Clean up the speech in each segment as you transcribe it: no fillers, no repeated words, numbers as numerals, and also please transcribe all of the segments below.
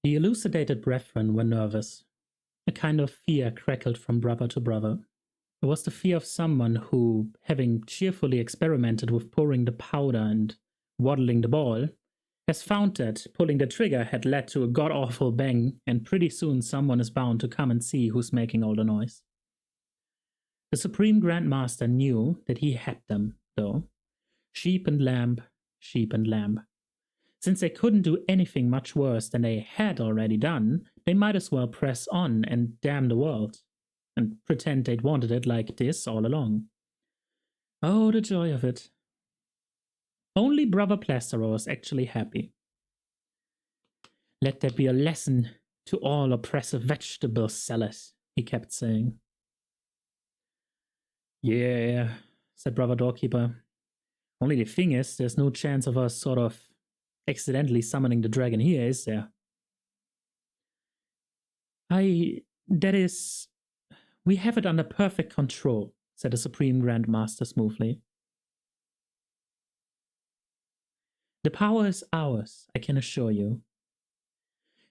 The elucidated brethren were nervous. A kind of fear crackled from brother to brother. It was the fear of someone who, having cheerfully experimented with pouring the powder and waddling the ball, has found that pulling the trigger had led to a god-awful bang, and pretty soon someone is bound to come and see who's making all the noise. The Supreme Grand Master knew that he had them, though. Sheep and lamb, sheep and lamb. Since they couldn't do anything much worse than they had already done, they might as well press on and damn the world, and pretend they'd wanted it like this all along. Oh, the joy of it. Only Brother Plasterer was actually happy. Let that be a lesson to all oppressive vegetable sellers, he kept saying. Yeah, said Brother Doorkeeper. Only the thing is, there's no chance of us sort of accidentally summoning the dragon here, is there? That is, we have it under perfect control, said the Supreme Grand Master smoothly. The power is ours, I can assure you.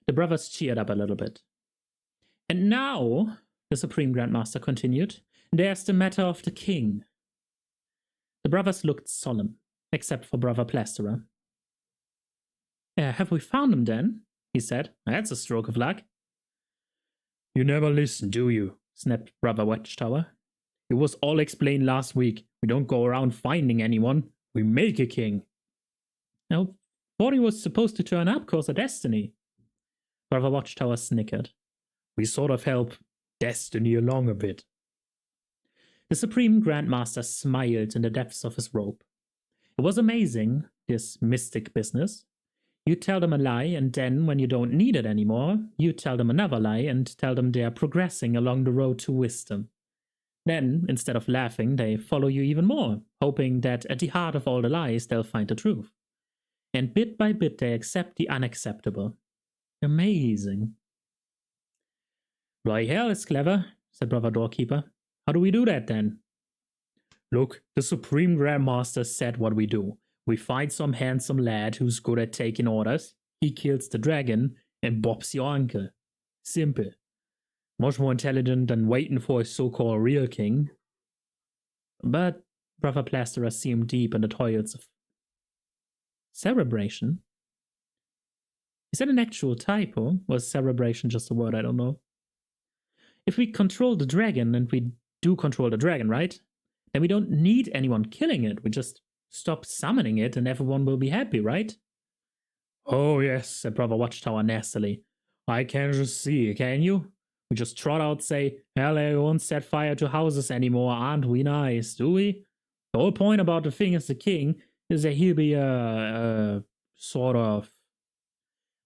The brothers cheered up a little bit. And now, the Supreme Grand Master continued, there's the matter of the king. The brothers looked solemn, except for Brother Plasterer. Have we found him then? He said. That's a stroke of luck. You never listen, do you? Snapped Brother Watchtower. It was all explained last week. We don't go around finding anyone. We make a king. Now, thought he was supposed to turn up cause of destiny. Brother Watchtower snickered. We sort of help destiny along a bit. The Supreme Grand Master smiled in the depths of his robe. It was amazing, this mystic business. You tell them a lie, and then, when you don't need it anymore, you tell them another lie and tell them they are progressing along the road to wisdom. Then, instead of laughing, they follow you even more, hoping that at the heart of all the lies they'll find the truth. And bit by bit they accept the unacceptable. Amazing. Why, hell, it's clever, said Brother Doorkeeper. How do we do that, then? Look, the Supreme Grand Master said what we do. We find some handsome lad who's good at taking orders, he kills the dragon, and bobs your uncle. Simple. Much more intelligent than waiting for a so-called real king. But Brother Plasterer seemed deep in the toils of cerebration. Is that an actual typo? Or is cerebration just a word? I don't know. If we control the dragon, and we do control the dragon, right? Then we don't need anyone killing it. We just stop summoning it and everyone will be happy, right? Oh yes, said Brother Watchtower nastily. I can just see, can you? We just trot out, say, hell, they won't set fire to houses anymore, aren't we nice, do we? The whole point about the thing is the king is that he'll be a sort of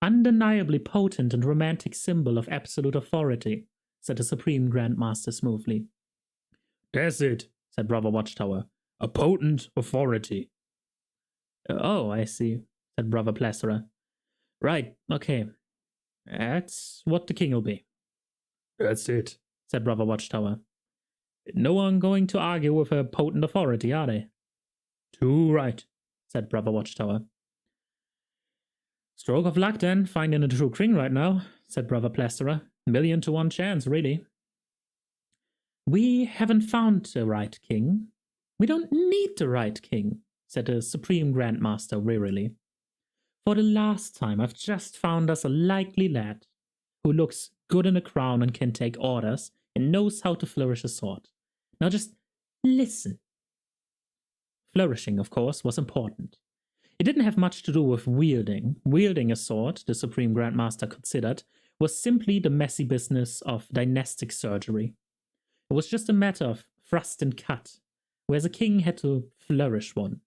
undeniably potent and romantic symbol of absolute authority, said the Supreme Grand Master smoothly. That's it, said Brother Watchtower. A potent authority. Oh, I see, said Brother Plasterer. Right, okay. That's what the king will be. That's it, said Brother Watchtower. No one going to argue with a potent authority, are they? Too right, said Brother Watchtower. Stroke of luck, then, finding a true king right now, said Brother Plasterer. 1,000,000 to 1 chance, really. We haven't found the right king. We don't need the right king, said the Supreme Grand Master wearily. For the last time, I've just found us a likely lad who looks good in a crown and can take orders and knows how to flourish a sword. Now just listen. Flourishing, of course, was important. It didn't have much to do with wielding. Wielding a sword, the Supreme Grand Master considered, was simply the messy business of dynastic surgery. It was just a matter of thrust and cut, whereas a king had to flourish one.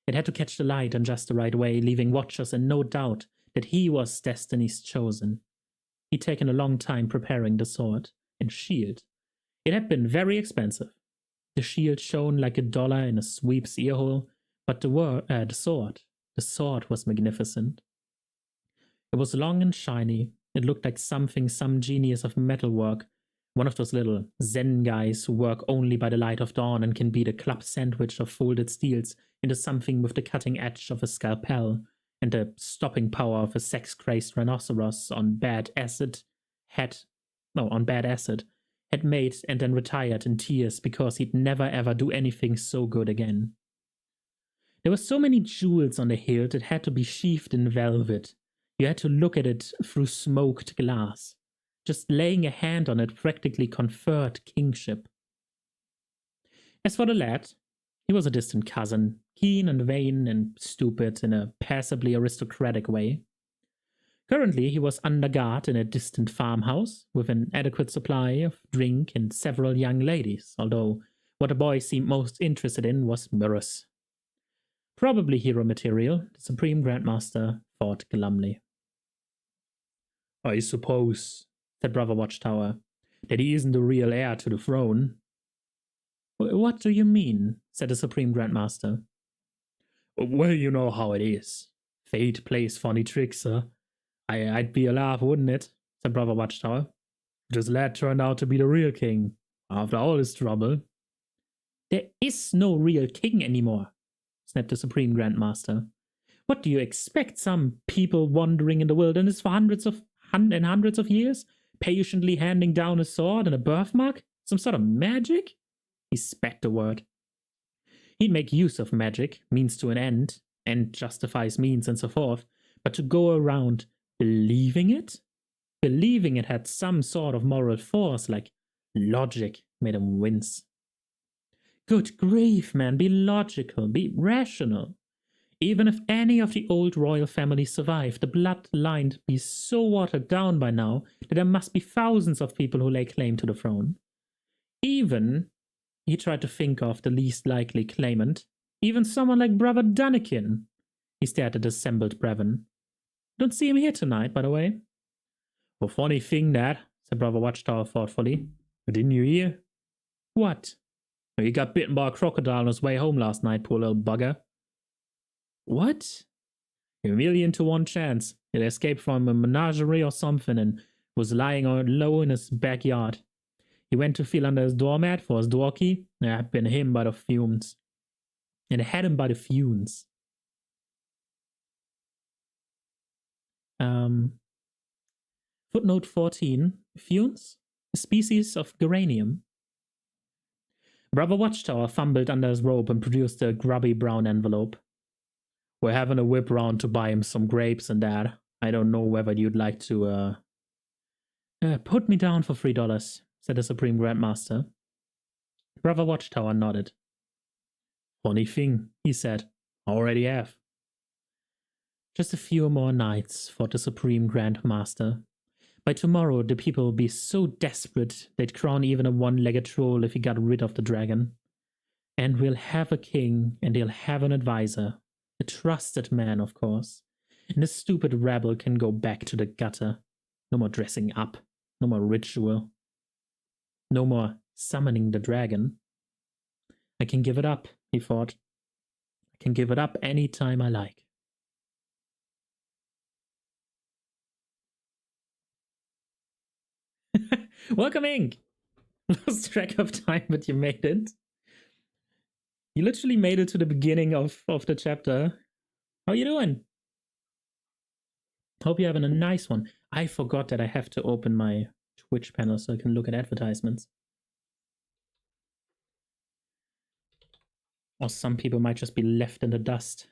It had to catch the light in just the right way, leaving watchers in no doubt that he was destiny's chosen. He'd taken a long time preparing the sword and shield. It had been very expensive. The shield shone like $1 in a sweep's earhole, but the sword was magnificent. It was long and shiny. It looked like something some genius of metalwork, one of those little Zen guys who work only by the light of dawn and can beat a club sandwich of folded steels into something with the cutting edge of a scalpel, and the stopping power of a sex-crazed rhinoceros on bad acid had made and then retired in tears because he'd never ever do anything so good again. There were so many jewels on the hilt it had to be sheathed in velvet. You had to look at it through smoked glass. Just laying a hand on it practically conferred kingship. As for the lad, he was a distant cousin, keen and vain and stupid in a passably aristocratic way. Currently, he was under guard in a distant farmhouse with an adequate supply of drink and several young ladies, although what the boy seemed most interested in was mirrors. Probably hero material, the Supreme Grandmaster thought glumly. I suppose, said Brother Watchtower, that he isn't the real heir to the throne. What do you mean? Said the Supreme Grandmaster. Well, you know how it is. Fate plays funny tricks, sir. I'd be a laugh, wouldn't it? Said Brother Watchtower. This lad turned out to be the real king, after all his trouble. There is no real king anymore, snapped the Supreme Grandmaster. What do you expect? Some people wandering in the wilderness for hundreds of years, patiently handing down a sword and a birthmark? Some sort of magic? He spat the word. He'd make use of magic, means to an end, end justifies means and so forth, but to go around believing it? Believing it had some sort of moral force, like logic, made him wince. Good grief, man, be logical, be rational. Even if any of the old royal families survived, the bloodline'd be so watered down by now that there must be thousands of people who lay claim to the throne. Even, he tried to think of the least likely claimant, even someone like Brother Dunnikin. He stared at the assembled brethren. Don't see him here tonight, by the way. Well, funny thing that, said Brother Watchtower thoughtfully. Didn't you hear? What? He got bitten by a crocodile on his way home last night, poor little bugger. What? A 1,000,000 to 1 chance. He'd escaped from a menagerie or something and was lying low in his backyard. He went to feel under his doormat for his door key, and it had been him by the fumes. And it had him by the fumes. Footnote 14. Fumes? A species of geranium. Brother Watchtower fumbled under his robe and produced a grubby brown envelope. We're having a whip round to buy him some grapes and that. I don't know whether you'd like to, put me down for $3, said the Supreme Grandmaster. Brother Watchtower nodded. Funny thing, he said. Already have. Just a few more nights, thought the Supreme Grandmaster. By tomorrow, the people would be so desperate they'd crown even a one-legged troll if he got rid of the dragon. And we'll have a king, and he'll have an advisor. A trusted man, of course. And the stupid rabble can go back to the gutter. No more dressing up. No more ritual. No more summoning the dragon. I can give it up, he thought. I can give it up any time I like. Welcome, Ink! Lost track of time, but you made it. You literally made it to the beginning of the chapter. How you doing? Hope you're having a nice one. I forgot that I have to open my Twitch panel so I can look at advertisements. Or some people might just be left in the dust.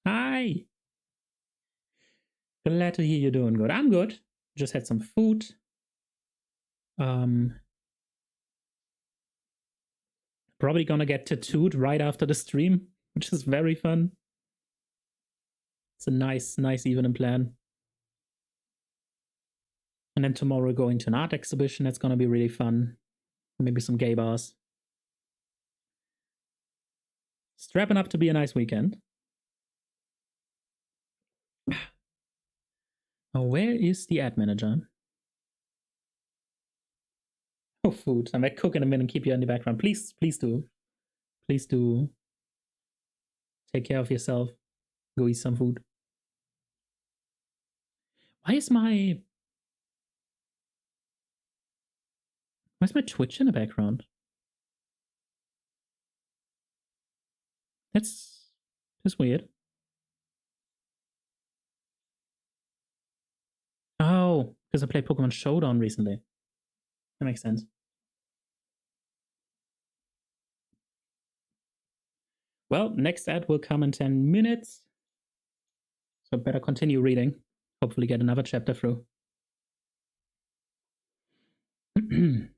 Hi! Glad to hear you're doing good. I'm good. Just had some food. Probably gonna get tattooed right after the stream, which is very fun. It's a nice evening plan. And then tomorrow going to an art exhibition. That's gonna be really fun. Maybe some gay bars. Strapping up to be a nice weekend. Oh, where is the ad manager? Oh, food. I might cook in a minute and keep you in the background. Please do. Please do. Take care of yourself. Go eat some food. Where's my Twitch in the background? That's weird. Oh, because I played Pokemon Showdown recently. That makes sense. Well, next ad will come in 10 minutes. So better continue reading. Hopefully get another chapter through. The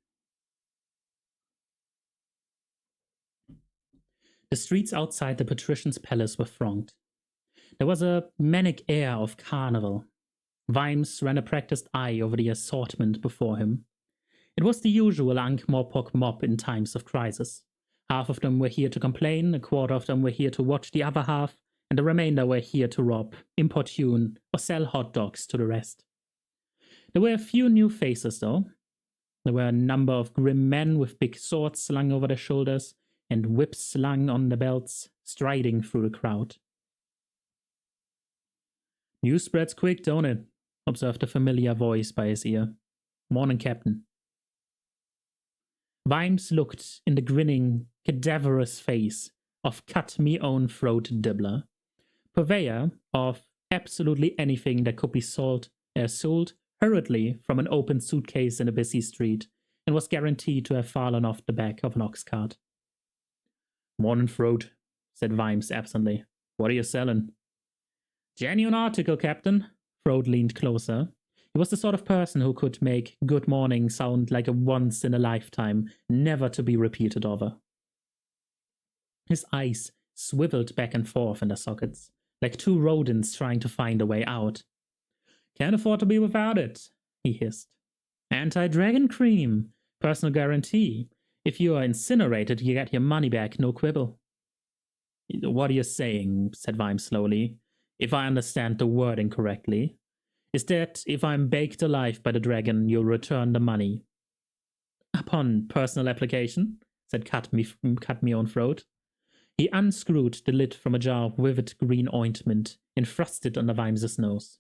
streets outside the patrician's palace were thronged. There was a manic air of carnival. Vimes ran a practiced eye over the assortment before him. It was the usual Ankh-Morpork mob in times of crisis. Half of them were here to complain, a quarter of them were here to watch the other half, and the remainder were here to rob, importune, or sell hot dogs to the rest. There were a few new faces, though. There were a number of grim men with big swords slung over their shoulders and whips slung on their belts, striding through the crowd. News spreads quick, don't it? Observed a familiar voice by his ear. Morning, Captain. Vimes looked in the grinning, cadaverous face of cut-me-own-throat Dibbler, purveyor of absolutely anything that could be sold hurriedly from an open suitcase in a busy street, and was guaranteed to have fallen off the back of an ox cart. Morning, Throat, said Vimes absently. What are you selling? Genuine article, Captain. Throat leaned closer. He was the sort of person who could make good morning sound like a once-in-a-lifetime, never to be repeated over. His eyes swiveled back and forth in their sockets, like two rodents trying to find a way out. Can't afford to be without it, he hissed. Anti-dragon cream. Personal guarantee. If you are incinerated, you get your money back, no quibble. What are you saying? Said Vimes slowly. If I understand the wording correctly. Is that if I'm baked alive by the dragon, you'll return the money? Upon personal application, said Cut Me Own Throat. He unscrewed the lid from a jar of vivid green ointment and thrust it under Vimes's nose.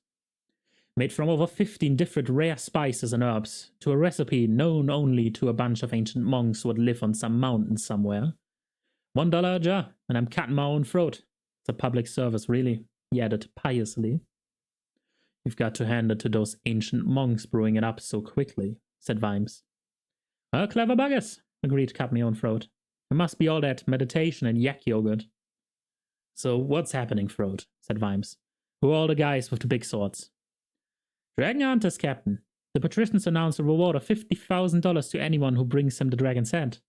Made from over 15 different rare spices and herbs, to a recipe known only to a bunch of ancient monks who would live on some mountain somewhere. $1 a jar, and I'm cutting my own throat. It's a public service, really, he added piously. You've got to hand it to those ancient monks brewing it up so quickly, said Vimes. Clever buggers, agreed Cut Me Own Throat. It must be all that meditation and yak yogurt. So what's happening, Throat? Said Vimes. Who are all the guys with the big swords? Dragon Hunters, Captain. The patricians announced a reward of $50,000 to anyone who brings him the dragon's head.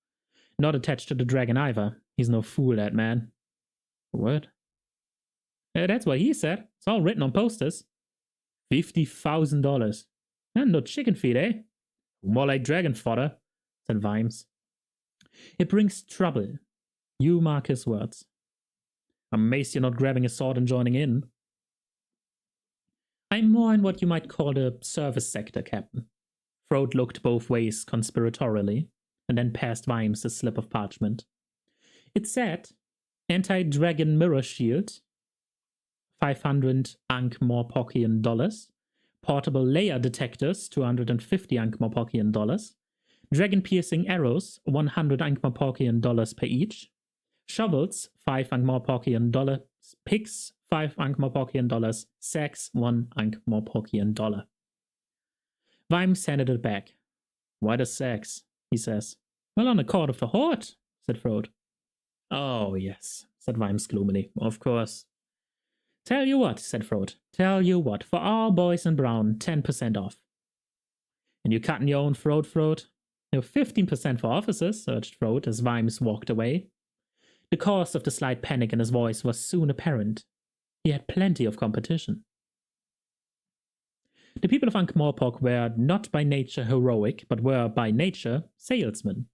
Not attached to the dragon either. He's no fool, that man. What? That's what he said. It's all written on posters. $50,000. And no chicken feed, eh? More like dragon fodder, said Vimes. It brings trouble. You mark his words. I'm amazed you're not grabbing a sword and joining in. I'm more in what you might call the service sector, Captain. Throat looked both ways conspiratorially, and then passed Vimes a slip of parchment. It said, Anti-Dragon Mirror Shield, 500 Ankh-Morporkian dollars, portable layer detectors, 250 Ankh-Morporkian dollars, dragon-piercing arrows, 100 Ankh-Morporkian dollars per each, shovels, 5 Ankh-Morporkian dollars, picks, 5 Ankh-Morporkian dollars, sacks, 1 Ankh-Morporkian dollar. Vimes handed it back. Why the sacks? He says. Well, on account of the hoard, said Throat. Oh, yes, said Vimes gloomily. Of course. Tell you what, said Throat. Tell you what, for all boys in brown, 10% off. And you cutting your own throat, Throat? No, 15% for officers, urged Throat as Vimes walked away. The cause of the slight panic in his voice was soon apparent. He had plenty of competition. The people of Ankh-Morpork were not by nature heroic, but were by nature salesmen.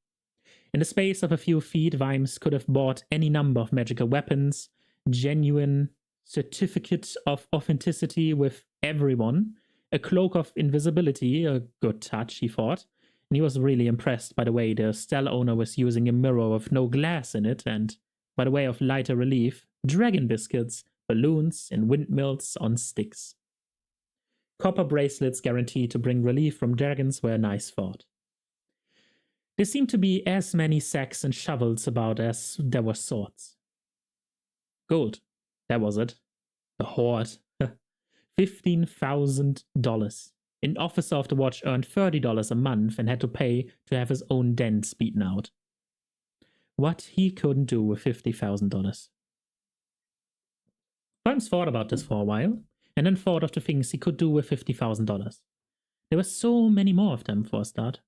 In the space of a few feet, Vimes could have bought any number of magical weapons, genuine certificates of authenticity with everyone, a cloak of invisibility, a good touch, he thought, and he was really impressed by the way the stall owner was using a mirror with no glass in it, and, by the way of lighter relief, dragon biscuits, balloons, and windmills on sticks. Copper bracelets guaranteed to bring relief from dragons were a nice thought. There seemed to be as many sacks and shovels about as there were swords. Gold. That was it. The hoard. $15,000. An officer of the watch earned $30 a month and had to pay to have his own dents beaten out. What he couldn't do with $50,000. Vimes thought about this for a while, and then thought of the things he could do with $50,000. There were so many more of them for a start.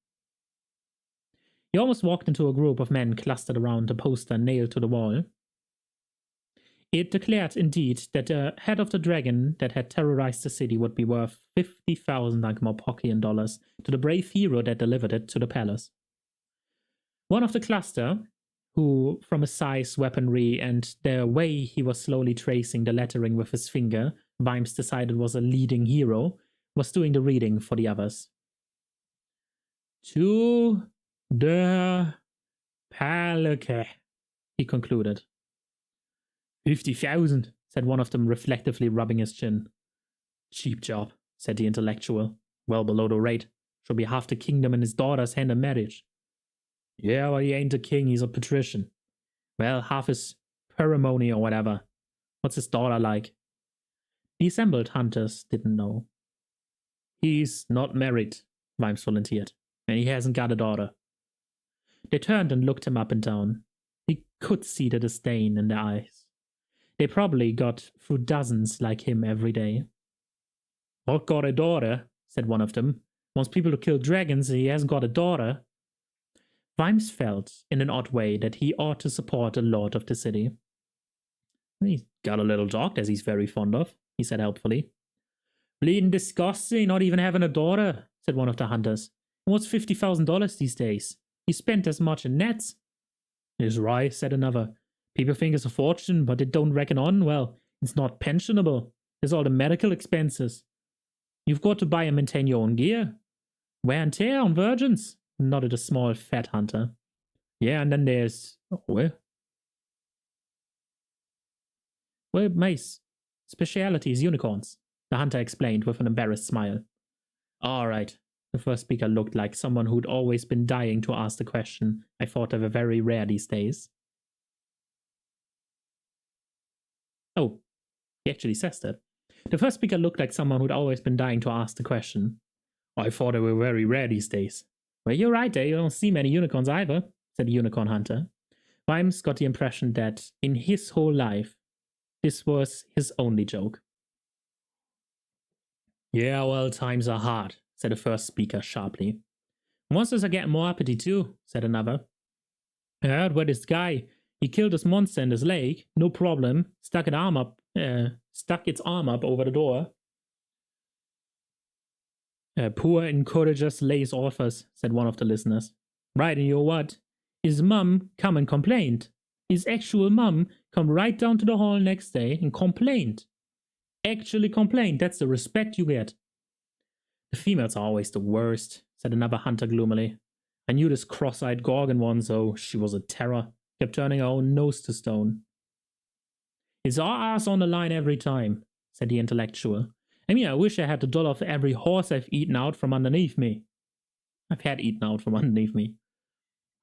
He almost walked into a group of men clustered around a poster nailed to the wall. It declared, indeed, that the head of the dragon that had terrorized the city would be worth 50,000 Ankh-Morpockian dollars to the brave hero that delivered it to the palace. One of the cluster, who, from his size, weaponry, and the way he was slowly tracing the lettering with his finger, Vimes decided was a leading hero, was doing the reading for the others. To the Palake, he concluded. 50,000, said one of them, reflectively rubbing his chin. Cheap job, said the intellectual. Well below the rate. Should be half the kingdom in his daughter's hand in marriage. Yeah, well, he ain't a king, he's a patrician. Well, half his ceremony or whatever. What's his daughter like? The assembled hunters didn't know. He's not married, Vimes volunteered, and he hasn't got a daughter. They turned and looked him up and down. He could see the disdain in their eyes. They probably got through dozens like him every day. Bork got a daughter, said one of them. Wants people to kill dragons and he hasn't got a daughter. Vimes felt, in an odd way, that he ought to support the lord of the city. He's got a little dog that he's very fond of, he said helpfully. Bleeding disgusting, not even having a daughter, said one of the hunters. What's $50,000 these days? He spent as much in nets. Is right, said another. People think it's a fortune, but they don't reckon on, well, it's not pensionable. There's all the medical expenses. You've got to buy and maintain your own gear. Wear and tear on virgins, nodded a small fat hunter. Yeah, and then there's... Well, Mace, speciality is unicorns, the hunter explained with an embarrassed smile. All right. The first speaker looked like someone who'd always been dying to ask the question. I thought they were very rare these days. Oh, he actually says that. The first speaker looked like someone who'd always been dying to ask the question. I thought they were very rare these days. Well, you're right, you don't see many unicorns either, said the unicorn hunter. Vimes got the impression that, in his whole life, this was his only joke. Yeah, well, times are hard, said the first speaker sharply. Monsters are getting more uppity too, said another. I heard where this guy, he killed this monster in this lake, no problem, stuck its arm up over the door. Poor encourages lays offers, said one of the listeners. Right, and you know what? His mum come and complained. His actual mum come right down to the hall next day and complained. Actually complained, that's the respect you get. The females are always the worst, said another hunter gloomily. I knew this cross-eyed Gorgon once, oh, she was a terror. Kept turning her own nose to stone. It's our ass on the line every time, said the intellectual. I mean, I wish I had the dollar for every horse I've eaten out from underneath me. I've had eaten out from underneath me.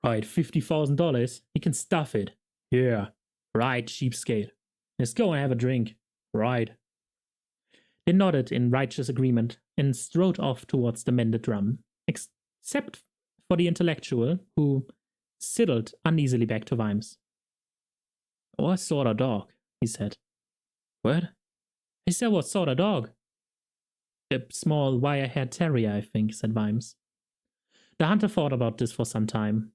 Right, $50,000. You can stuff it. Yeah. Right, cheapskate. Let's go and have a drink. Right. They nodded in righteous agreement and strode off towards the mended drum, except for the intellectual, who sidled uneasily back to Vimes. What sort of dog? He said. What? I said what sort of dog? A small wire-haired terrier, I think, said Vimes. The hunter thought about this for some time.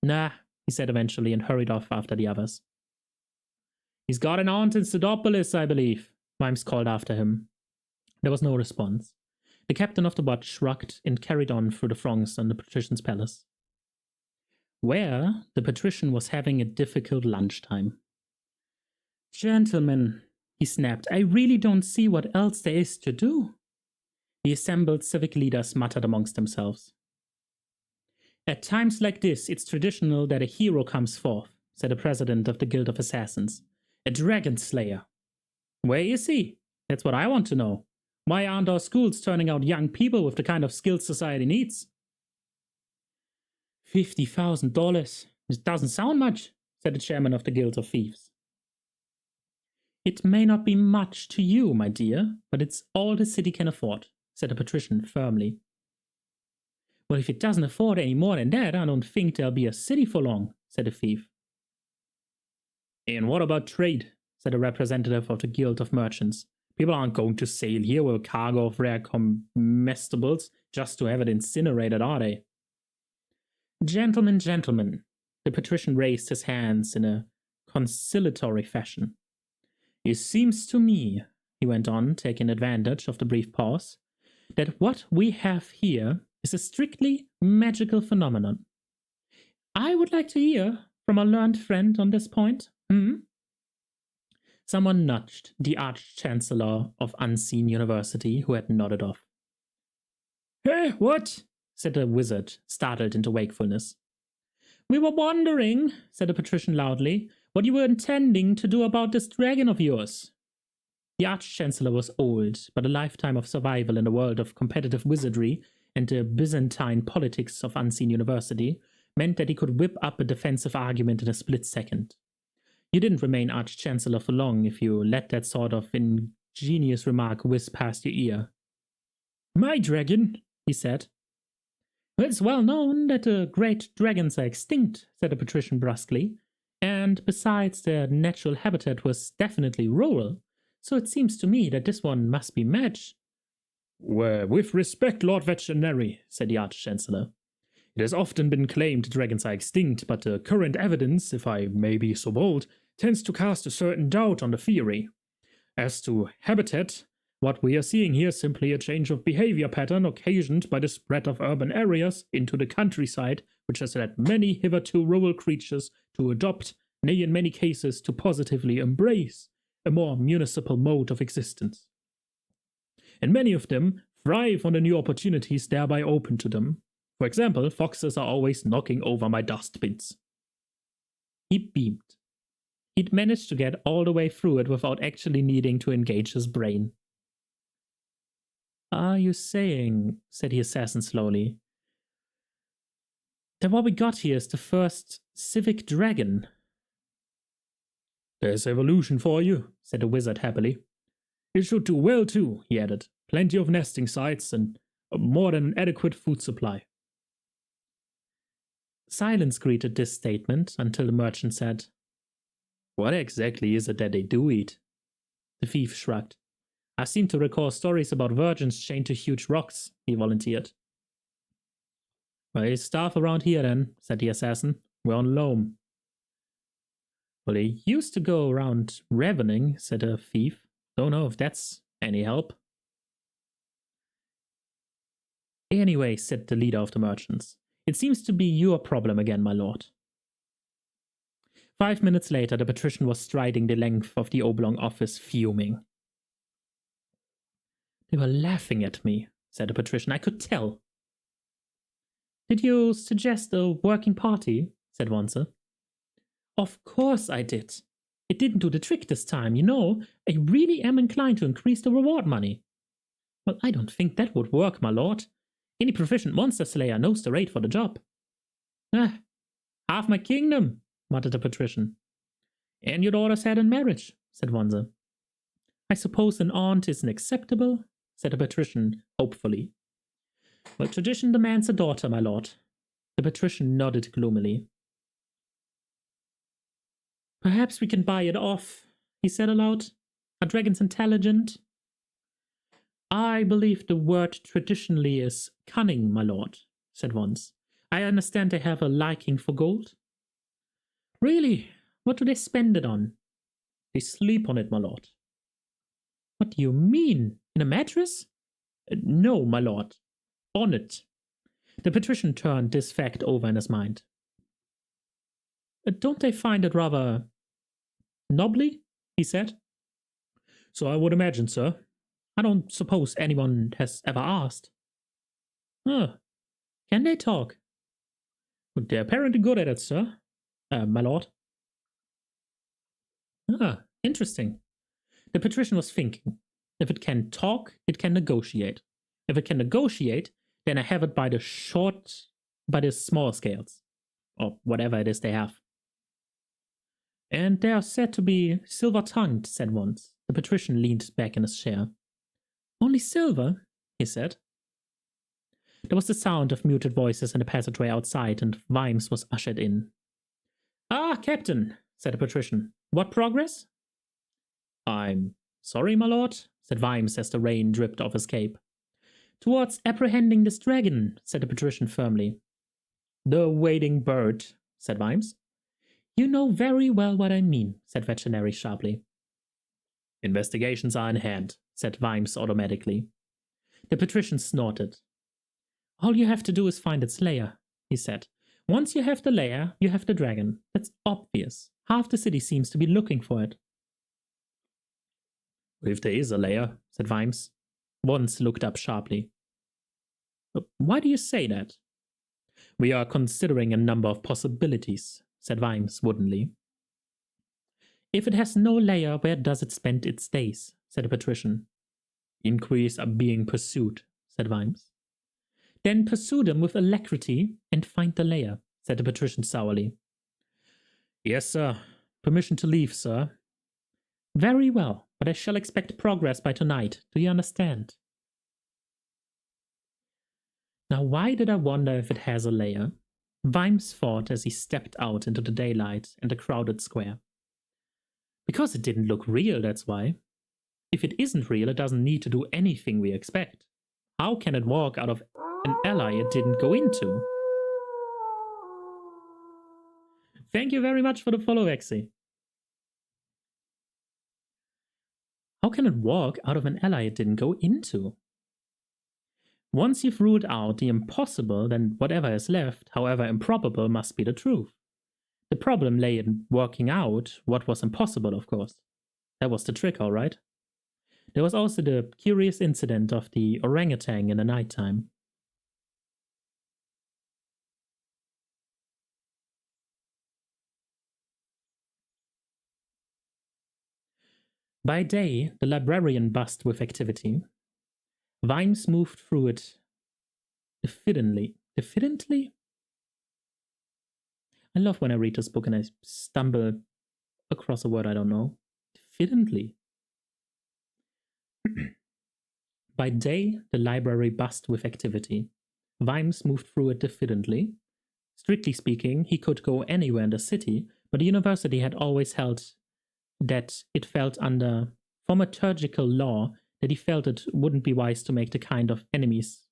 Nah, he said eventually and hurried off after the others. He's got an aunt in Sidopolis, I believe, Vimes called after him. There was no response. The captain of the watch shrugged and carried on through the throngs on the patrician's palace, where the patrician was having a difficult lunchtime. Gentlemen, he snapped, I really don't see what else there is to do. The assembled civic leaders muttered amongst themselves. At times like this, it's traditional that a hero comes forth, said the president of the Guild of Assassins. A dragon slayer. Where is he? That's what I want to know. Why aren't our schools turning out young people with the kind of skills society needs? $50,000. This doesn't sound much, said the chairman of the Guild of Thieves. It may not be much to you, my dear, but it's all the city can afford, said the patrician firmly. Well, if it doesn't afford any more than that, I don't think there'll be a city for long, said the thief. And what about trade? Said a representative of the Guild of Merchants. People aren't going to sail here with a cargo of rare comestibles just to have it incinerated, are they? Gentlemen, gentlemen, the patrician raised his hands in a conciliatory fashion. It seems to me, he went on, taking advantage of the brief pause, that what we have here is a strictly magical phenomenon. I would like to hear from a learned friend on this point. Someone nudged the Arch-Chancellor of Unseen University, who had nodded off. Hey, what? Said the wizard, startled into wakefulness. We were wondering, said the patrician loudly, what you were intending to do about this dragon of yours. The Arch-Chancellor was old, but a lifetime of survival in the world of competitive wizardry and the Byzantine politics of Unseen University meant that he could whip up a defensive argument in a split second. You didn't remain Arch-Chancellor for long if you let that sort of ingenious remark whiz past your ear. My dragon, he said. It's well known that the great dragons are extinct, said the patrician brusquely, and besides, their natural habitat was definitely rural, so it seems to me that this one must be matched. Well, with respect, Lord Veterinary, said the Arch-Chancellor. It has often been claimed that dragons are extinct, but the current evidence, if I may be so bold, tends to cast a certain doubt on the theory. As to habitat, what we are seeing here is simply a change of behavior pattern occasioned by the spread of urban areas into the countryside, which has led many hitherto rural creatures to adopt, nay in many cases to positively embrace, a more municipal mode of existence. And many of them thrive on the new opportunities thereby open to them. For example, foxes are always knocking over my dustbins. He beamed. He'd managed to get all the way through it without actually needing to engage his brain. Are you saying, said the assassin slowly, that what we got here is the first civic dragon? There's evolution for you, said the wizard happily. It should do well too, he added. Plenty of nesting sites and more than an adequate food supply. Silence greeted this statement until the merchant said, What exactly is it that they do eat? The thief shrugged. I seem to recall stories about virgins chained to huge rocks, he volunteered. Well, you starve around here then, said the assassin. We're on loam. Well, they used to go around ravening, said the thief. Don't know if that's any help. Anyway, said the leader of the merchants, it seems to be your problem again, my lord. 5 minutes later, the patrician was striding the length of the oblong office, fuming. They were laughing at me, said the patrician. I could tell. Did you suggest a working party? Said Wanzer. Of course I did. It didn't do the trick this time, you know. I really am inclined to increase the reward money. Well, I don't think that would work, my lord. Any proficient monster slayer knows the rate for the job. Half my kingdom, muttered the patrician. And your daughter's hand in marriage, said Wanzer. I suppose an aunt isn't acceptable, said the patrician hopefully. Well, tradition demands a daughter, my lord. The patrician nodded gloomily. Perhaps we can buy it off, he said aloud. Are dragons intelligent? I believe the word traditionally is cunning, my lord, said Wanz. I understand they have a liking for gold. Really? What do they spend it on? They sleep on it, my lord. What do you mean? In a mattress? No, my lord. On it. The patrician turned this fact over in his mind. Don't they find it rather knobbly? He said. So I would imagine, sir. I don't suppose anyone has ever asked. Can they talk? They're apparently good at it, sir. My lord. Interesting. The patrician was thinking. If it can talk, it can negotiate. If it can negotiate, then I have it by the small scales. Or whatever it is they have. And they are said to be silver-tongued, said Once. The patrician leaned back in his chair. Only silver, he said. There was the sound of muted voices in the passageway outside, and Vimes was ushered in. Ah, Captain, said the patrician. What progress? I'm sorry, my lord, said Vimes as the rain dripped off his cape. Towards apprehending this dragon, said the patrician firmly. The wading bird, said Vimes. You know very well what I mean, said Veterinary sharply. Investigations are in hand, said Vimes automatically. The patrician snorted. All you have to do is find its lair, he said. Once you have the lair, you have the dragon. That's obvious. Half the city seems to be looking for it. If there is a lair, said Vimes. Once looked up sharply. Why do you say that? We are considering a number of possibilities, said Vimes woodenly. If it has no lair, where does it spend its days? Said the patrician. Inquiries are being pursued, said Vimes. Then pursue them with alacrity and find the lair, said the patrician sourly. Yes, sir. Permission to leave, sir. Very well, but I shall expect progress by tonight. Do you understand? Now, why did I wonder if it has a lair? Vimes thought as he stepped out into the daylight and the crowded square. Because it didn't look real, that's why. If it isn't real, it doesn't need to do anything we expect. How can it walk out of an ally it didn't go into? Thank you very much for the follow, Exy. How can it walk out of an ally it didn't go into? Once you've ruled out the impossible, then whatever is left, however improbable, must be the truth. The problem lay in working out what was impossible, of course. That was the trick, all right. There was also the curious incident of the orangutan in the nighttime. By day, the librarian buzzed with activity. Vimes moved through it diffidently. Diffidently? I love when I read this book and I stumble across a word I don't know. Diffidently. By day, the library buzzed with activity. Vimes moved through it diffidently. Strictly speaking, he could go anywhere in the city, but the university had always held that it felt under thaumaturgical law that he felt it wouldn't be wise to make the kind of enemies.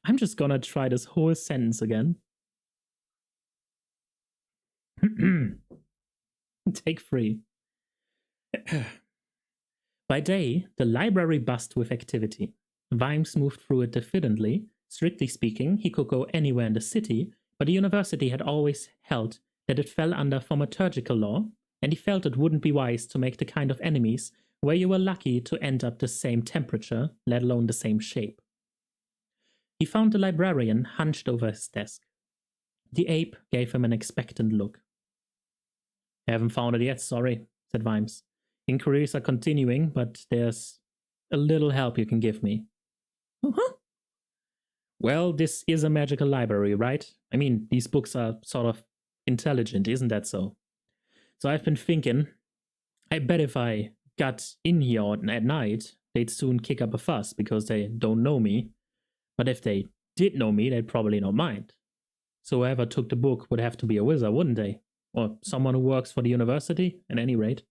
I'm just gonna try this whole sentence again. Take 3. By day, the library buzzed with activity. Vimes moved through it diffidently. Strictly speaking, he could go anywhere in the city, but the university had always held that it fell under thaumaturgical law, and he felt it wouldn't be wise to make the kind of enemies where you were lucky to end up the same temperature, let alone the same shape. He found the librarian hunched over his desk. The ape gave him an expectant look. Haven't found it yet, sorry, said Vimes. Inquiries are continuing, but there's a little help you can give me. Uh-huh. Well, this is a magical library, right? I mean, these books are sort of intelligent, isn't that so? So I've been thinking, I bet if I got in here at night, they'd soon kick up a fuss because they don't know me. But if they did know me, they'd probably not mind. So whoever took the book would have to be a wizard, wouldn't they? Or someone who works for the university, at any rate.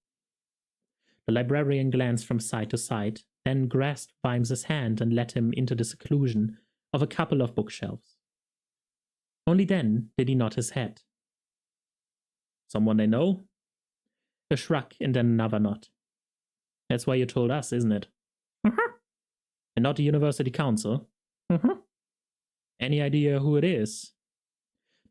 The librarian glanced from side to side, then grasped Vimes's hand and led him into the seclusion of a couple of bookshelves. Only then did he nod his head. Someone they know? A shrug and then another nod. That's why you told us, isn't it? Uh-huh. And not the university council? Uh-huh. Any idea who it is?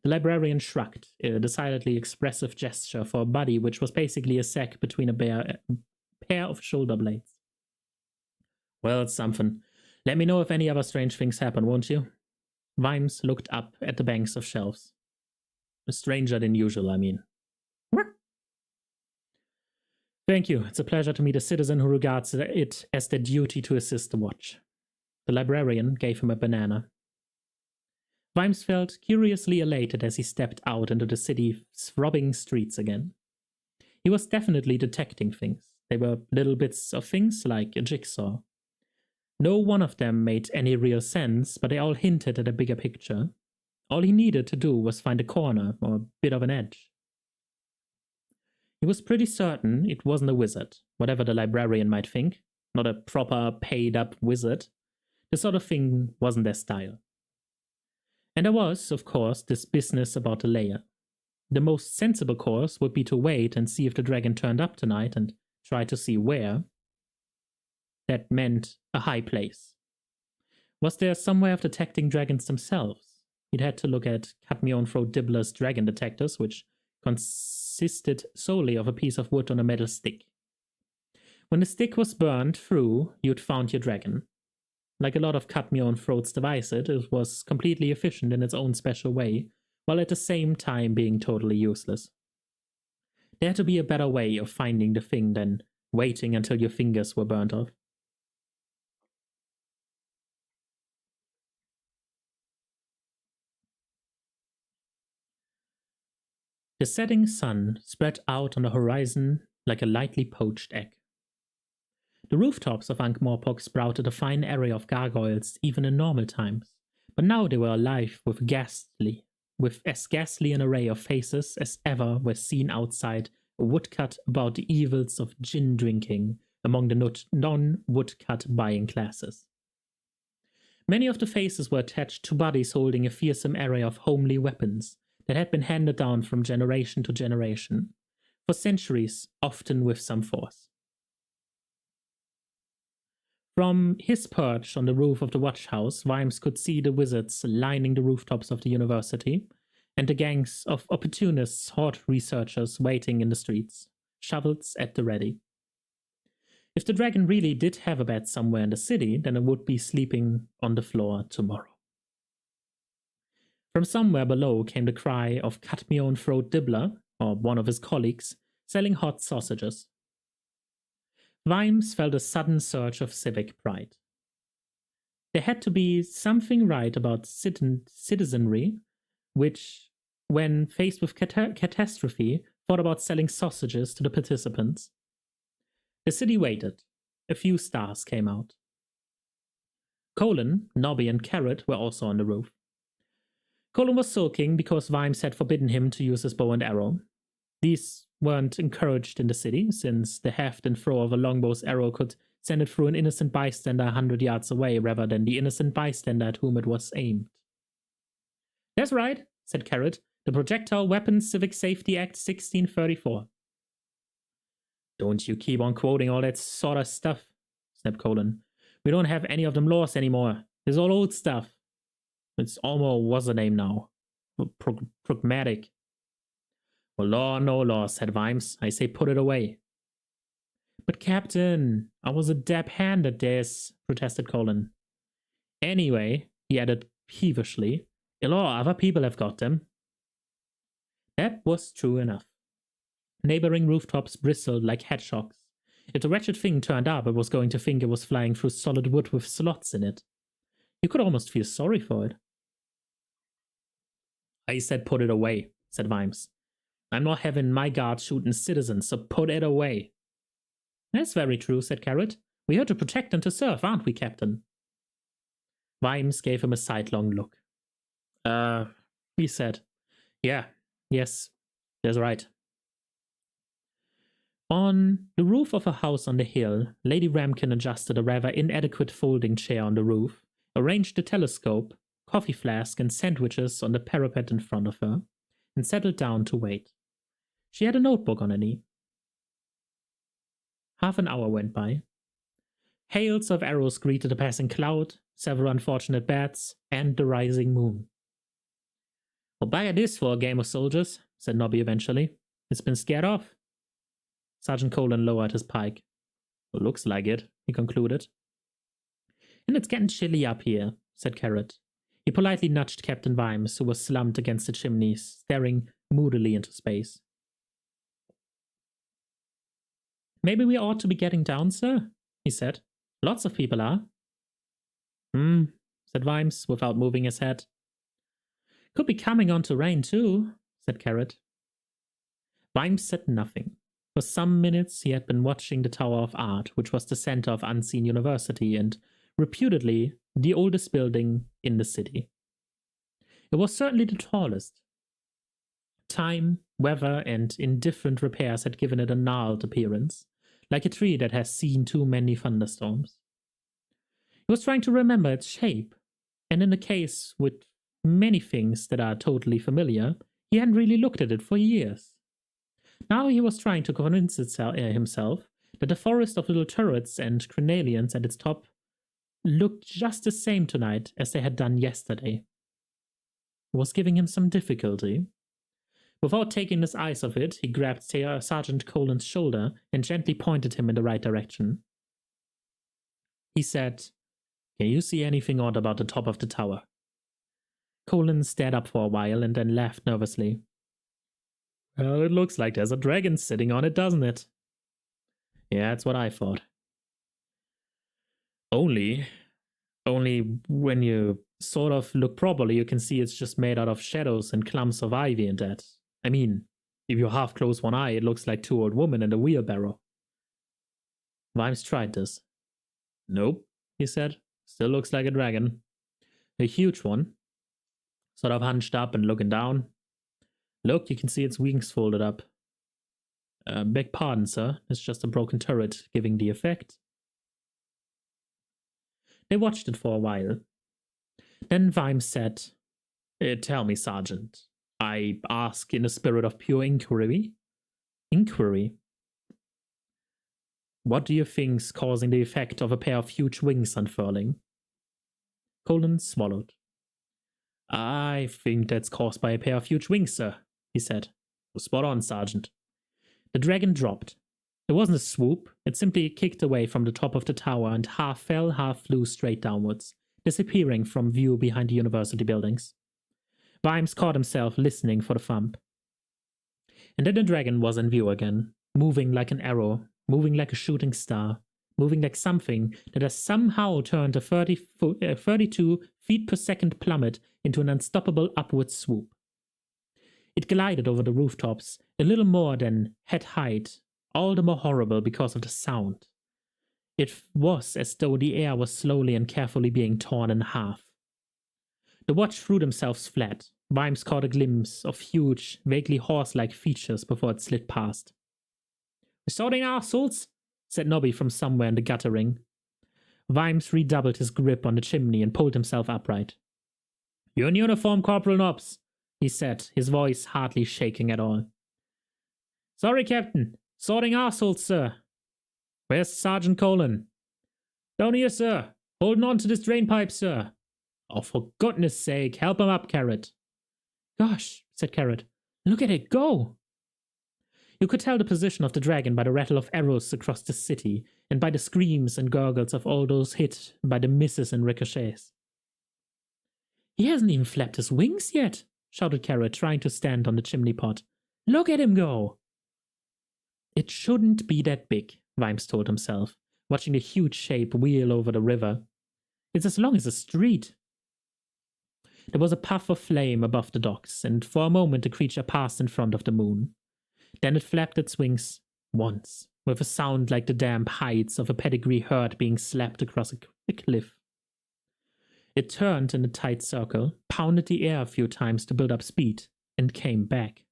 The librarian shrugged, a decidedly expressive gesture for a body which was basically a sack between a pair of shoulder blades. Well, it's something. Let me know if any other strange things happen, won't you? Vimes looked up at the banks of shelves. Stranger than usual, I mean. Thank you. It's a pleasure to meet a citizen who regards it as their duty to assist the watch. The librarian gave him a banana. Vimes felt curiously elated as he stepped out into the city's throbbing streets again. He was definitely detecting things. They were little bits of things like a jigsaw. No one of them made any real sense, but they all hinted at a bigger picture. All he needed to do was find a corner or a bit of an edge. He was pretty certain it wasn't a wizard, whatever the librarian might think, not a proper paid-up wizard. The sort of thing wasn't their style. And there was, of course, this business about the lair. The most sensible course would be to wait and see if the dragon turned up tonight and try to see where. That meant a high place. Was there some way of detecting dragons themselves? He'd had to look at Cadmion-Throat Dibbler's dragon detectors, which consisted solely of a piece of wood on a metal stick. When the stick was burned through, you'd found your dragon. Like a lot of Cadmion-Throat's devices, it was completely efficient in its own special way, while at the same time being totally useless. There had to be a better way of finding the thing than waiting until your fingers were burnt off. The setting sun spread out on the horizon like a lightly poached egg. The rooftops of Ankh-Morpork sprouted a fine array of gargoyles even in normal times, but now they were alive with as ghastly an array of faces as ever were seen outside a woodcut about the evils of gin drinking among the non-woodcut buying classes. Many of the faces were attached to bodies holding a fearsome array of homely weapons that had been handed down from generation to generation, for centuries, often with some force. From his perch on the roof of the watchhouse, Vimes could see the wizards lining the rooftops of the university, and the gangs of opportunists, horde researchers waiting in the streets, shovels at the ready. If the dragon really did have a bed somewhere in the city, then it would be sleeping on the floor tomorrow. From somewhere below came the cry of Cadmion-Throat Dibbler, or one of his colleagues, selling hot sausages. Vimes felt a sudden surge of civic pride. There had to be something right about citizenry, which, when faced with catastrophe, thought about selling sausages to the participants. The city waited. A few stars came out. Colin, Nobby, and Carrot were also on the roof. Colin was sulking because Vimes had forbidden him to use his bow and arrow. These weren't encouraged in the city, since the heft and throw of a longbow's arrow could send it through an innocent bystander 100 yards away rather than the innocent bystander at whom it was aimed. That's right, said Carrot. The Projectile Weapons Civic Safety Act 1634. Don't you keep on quoting all that sort of stuff, snapped Colin. We don't have any of them laws anymore. It's all old stuff. It's almost what's the name now? Pragmatic. Well, law, no law, said Vimes. I say put it away. But Captain, I was a dab hand at this, protested Colin. Anyway, he added peevishly, a lot of other people have got them. That was true enough. Neighboring rooftops bristled like hedgehogs. If the wretched thing turned up, it was going to think it was flying through solid wood with slots in it. You could almost feel sorry for it. I said put it away, said Vimes. I'm not having my guard shooting citizens, so put it away. That's very true, said Carrot. We're here to protect and to serve, aren't we, Captain? Vimes gave him a sidelong look. He said. Yes, that's right. On the roof of a house on the hill, Lady Ramkin adjusted a rather inadequate folding chair on the roof, arranged the telescope, coffee flask, and sandwiches on the parapet in front of her, and settled down to wait. She had a notebook on her knee. Half an hour went by. Hails of arrows greeted the passing cloud, several unfortunate bats, and the rising moon. Well, back at this for a game of soldiers, said Nobby eventually. It's been scared off. Sergeant Colin lowered his pike. Well, looks like it, he concluded. And it's getting chilly up here, said Carrot. He politely nudged Captain Vimes, who was slumped against the chimney, staring moodily into space. Maybe we ought to be getting down, sir, he said. Lots of people are. Said Vimes, without moving his head. Could be coming on to rain too, said Carrot. Vimes said nothing. For some minutes he had been watching the Tower of Art, which was the center of Unseen University and, reputedly, the oldest building in the city. It was certainly the tallest. Time, weather, and indifferent repairs had given it a gnarled appearance, like a tree that has seen too many thunderstorms. He was trying to remember its shape, and in the case with many things that are totally familiar, he hadn't really looked at it for years. Now he was trying to convince himself that the forest of little turrets and crenalians at its top looked just the same tonight as they had done yesterday. It was giving him some difficulty. Without taking his eyes off it, he grabbed Sergeant Colin's shoulder and gently pointed him in the right direction. He said, "Can you see anything odd about the top of the tower?" Colin stared up for a while and then laughed nervously. "Well, it looks like there's a dragon sitting on it, doesn't it?" "Yeah, that's what I thought." Only when you sort of look properly, you can see it's just made out of shadows and clumps of ivy and that. I mean, if you half close one eye, it looks like two old women and a wheelbarrow." Vimes tried this. "Nope," he said. "Still looks like a dragon. A huge one. Sort of hunched up and looking down. Look, you can see its wings folded up." "Beg pardon, sir. It's just a broken turret giving the effect." They watched it for a while. Then Vimes said, "Tell me, Sergeant. I ask in a spirit of pure inquiry. What do you think's causing the effect of a pair of huge wings unfurling?" Colin swallowed. "I think that's caused by a pair of huge wings, sir," he said. "Spot on, Sergeant." The dragon dropped. It wasn't a swoop. It simply kicked away from the top of the tower and half fell, half flew straight downwards, disappearing from view behind the university buildings. Vimes caught himself listening for the thump. And then the dragon was in view again, moving like an arrow, moving like a shooting star, moving like something that has somehow turned a 32 feet per second plummet into an unstoppable upward swoop. It glided over the rooftops, a little more than head height, all the more horrible because of the sound. It was as though the air was slowly and carefully being torn in half. The watch threw themselves flat. Vimes caught a glimpse of huge, vaguely horse-like features before it slid past. "Resorting arseholes," said Nobby from somewhere in the guttering. Vimes redoubled his grip on the chimney and pulled himself upright. "You're in uniform, Corporal Nobbs," he said, his voice hardly shaking at all. "Sorry, Captain. Sorting arseholes, sir." "Where's Sergeant Colin?" "Down here, sir. Holding on to this drain pipe, sir." "Oh, for goodness sake, help him up, Carrot." "Gosh," said Carrot. "Look at it go." You could tell the position of the dragon by the rattle of arrows across the city, and by the screams and gurgles of all those hit by the misses and ricochets. "He hasn't even flapped his wings yet," shouted Carrot, trying to stand on the chimney pot. "Look at him go." It shouldn't be that big, Vimes told himself, watching the huge shape wheel over the river. It's as long as a street. There was a puff of flame above the docks, and for a moment the creature passed in front of the moon. Then it flapped its wings once, with a sound like the damp hides of a pedigree herd being slapped across a cliff. It turned in a tight circle, pounded the air a few times to build up speed, and came back.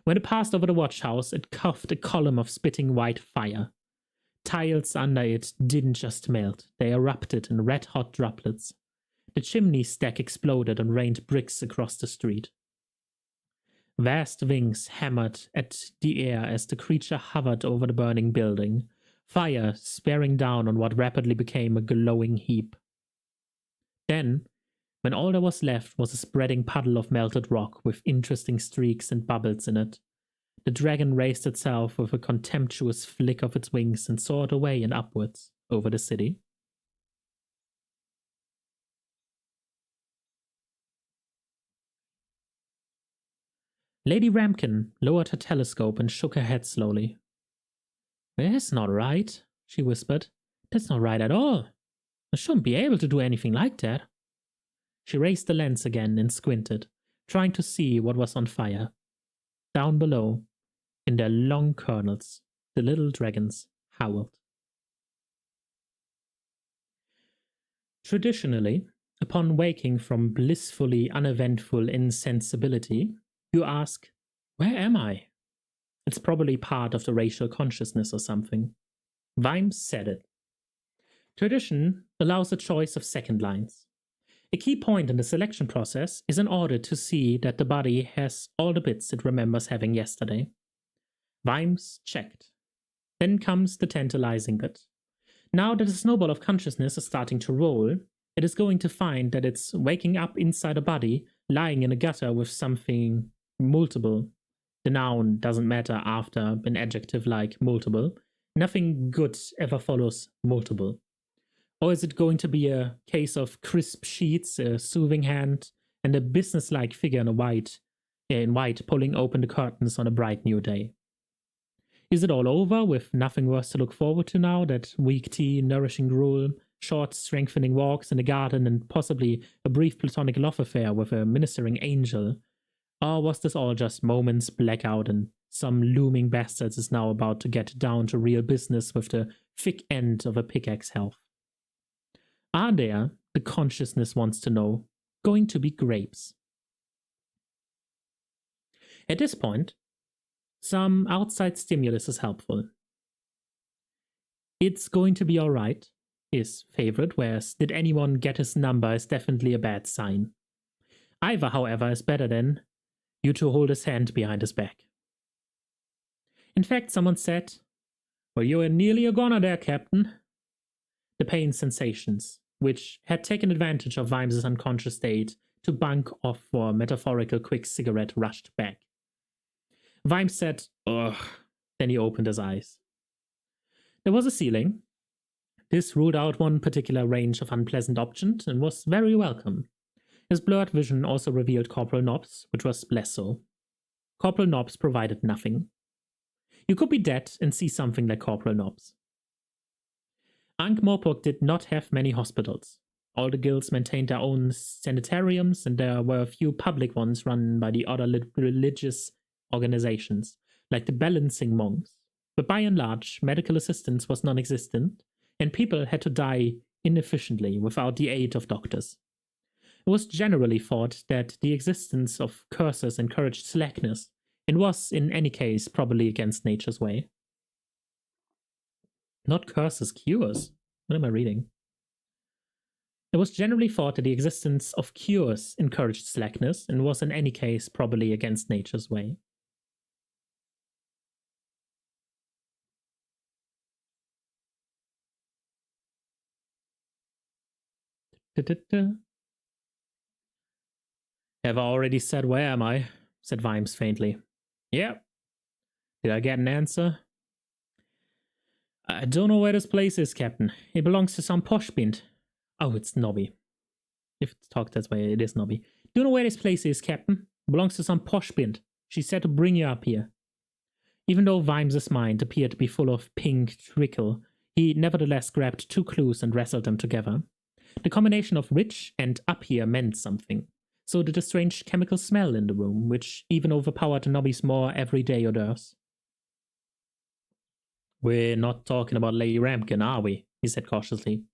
When it passed over the watch house, it coughed a column of spitting white fire. Tiles under it didn't just melt, they erupted in red-hot droplets. The chimney stack exploded and rained bricks across the street. Vast wings hammered at the air as the creature hovered over the burning building, fire bearing down on what rapidly became a glowing heap. Then, when all there was left was a spreading puddle of melted rock with interesting streaks and bubbles in it, the dragon raised itself with a contemptuous flick of its wings and soared away and upwards over the city. Lady Ramkin lowered her telescope and shook her head slowly. "That's not right," she whispered. "That's not right at all. I shouldn't be able to do anything like that." She raised the lens again and squinted, trying to see what was on fire. Down below, in their long kernels, the little dragons howled. Traditionally, upon waking from blissfully uneventful insensibility, you ask, "Where am I?" It's probably part of the racial consciousness or something. Vimes said it. Tradition allows a choice of second lines. A key point in the selection process is in order to see that the body has all the bits it remembers having yesterday. Vimes checked. Then comes the tantalizing bit. Now that the snowball of consciousness is starting to roll, it is going to find that it's waking up inside a body lying in a gutter with something multiple. The noun doesn't matter after an adjective like multiple. Nothing good ever follows multiple. Or is it going to be a case of crisp sheets, a soothing hand, and a businesslike figure in white pulling open the curtains on a bright new day? Is it all over, with nothing worse to look forward to now, that weak tea, nourishing gruel, short, strengthening walks in the garden, and possibly a brief platonic love affair with a ministering angel? Or was this all just moments blackout and some looming bastards is now about to get down to real business with the thick end of a pickaxe health? Are there, the consciousness wants to know, going to be grapes? At this point, some outside stimulus is helpful. "It's going to be alright" is favorite, whereas "did anyone get his number" is definitely a bad sign. Either, however, is better than "you to hold his hand behind his back." In fact, someone said, "Well, you were nearly a goner there, Captain." The pain sensations, which had taken advantage of Vimes's unconscious state to bunk off for a metaphorical quick cigarette, rushed back. Vimes said, "Ugh," then he opened his eyes. There was a ceiling. This ruled out one particular range of unpleasant options and was very welcome. His blurred vision also revealed Corporal Nobbs, which was less so. Corporal Nobbs provided nothing. You could be dead and see something like Corporal Nobbs. Ankh-Morpork did not have many hospitals. All the guilds maintained their own sanitariums, and there were a few public ones run by the other religious organizations, like the Balancing Monks. But by and large, medical assistance was non-existent, and people had to die inefficiently without the aid of doctors. It was generally thought that the existence of curses encouraged slackness, and was, in any case, probably against nature's way. Not curses, cures. What am I reading? It was generally thought that the existence of cures encouraged slackness, and was in any case probably against nature's way. "Have I already said where am I?" said Vimes faintly. "Yep." "Did I get an answer?" "I don't know where this place is, Captain. It belongs to some posh bint." Oh, it's Nobby. If it's talked that way, it is Nobby. "Do you know where this place is, Captain? It belongs to some posh bint. She said to bring you up here." Even though Vimes's mind appeared to be full of pink trickle, he nevertheless grabbed two clues and wrestled them together. The combination of rich and up here meant something. So did a strange chemical smell in the room, which even overpowered Nobby's more everyday odors. "We're not talking about Lady Ramkin, are we?" he said cautiously.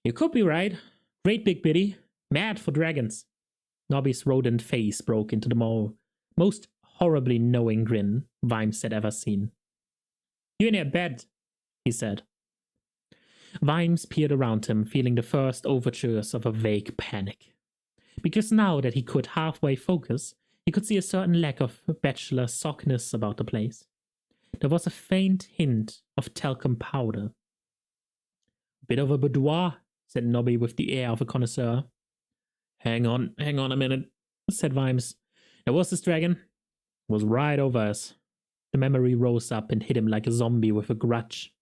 "You could be right. Great big biddy. Mad for dragons." Nobby's rodent face broke into the most horribly knowing grin Vimes had ever seen. "You in your bed," he said. Vimes peered around him, feeling the first overtures of a vague panic. Because now that he could halfway focus, he could see a certain lack of bachelor sockness about the place. There was a faint hint of talcum powder. "Bit of a boudoir," said Nobby with the air of a connoisseur. Hang on a minute," said Vimes. "There was this dragon. It was right over us." The memory rose up and hit him like a zombie with a grudge.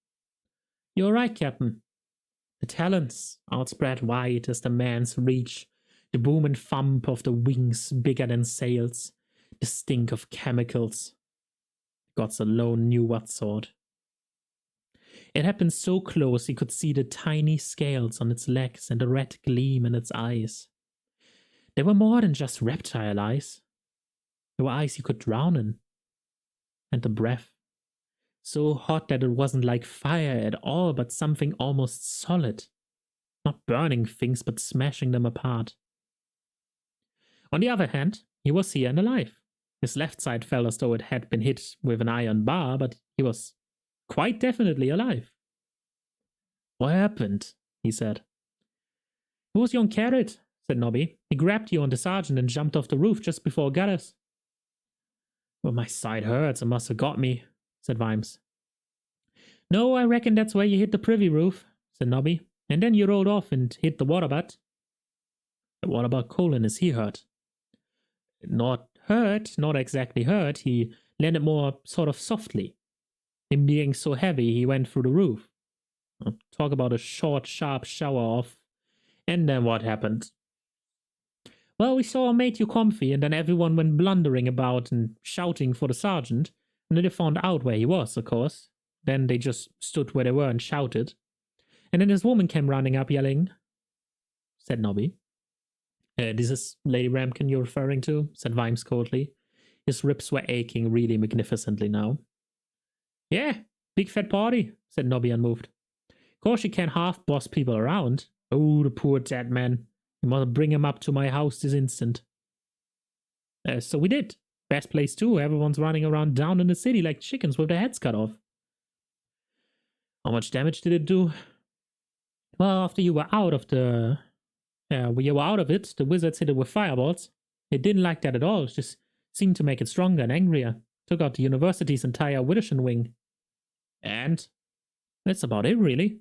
"You're right, Captain. The talons outspread wide as the man's reach, the boom and thump of the wings bigger than sails, the stink of chemicals. The gods alone knew what sort. It happened so close he could see the tiny scales on its legs and the red gleam in its eyes. They were more than just reptile eyes. They were eyes you could drown in. And the breath. So hot that it wasn't like fire at all, but something almost solid. Not burning things, but smashing them apart. On the other hand, he was here and alive. His left side felt as though it had been hit with an iron bar, but he was quite definitely alive. What happened? He said. It was young Carrot, said Nobby. He grabbed you and the sergeant and jumped off the roof just before it got us. Well, my side hurts. It must have got me, said Vimes. No, I reckon that's where you hit the privy roof, said Nobby. And then you rolled off and hit the water butt. What about Colin? Is he hurt? Not hurt, not exactly hurt. He landed more sort of softly. Him being so heavy, he went through the roof. Talk about a short, sharp shower off. And then what happened? Well, we saw him made you comfy, and then everyone went blundering about and shouting for the sergeant. And then they found out where he was, of course. Then they just stood where they were and shouted. And then this woman came running up yelling, said Nobby. This is Lady Ramkin you're referring to, said Vimes coldly. His ribs were aching really magnificently now. Yeah, big fat party, said Nobby unmoved. Of course you can't half-boss people around. Oh, the poor dead man. You must bring him up to my house this instant. So we did. Best place too. Everyone's running around down in the city like chickens with their heads cut off. How much damage did it do? Well, after you were out of the... when you were out of it, the wizards hit it with fireballs. It didn't like that at all. It just seemed to make it stronger and angrier. Took out the university's entire Widdershire wing. And that's about it, really.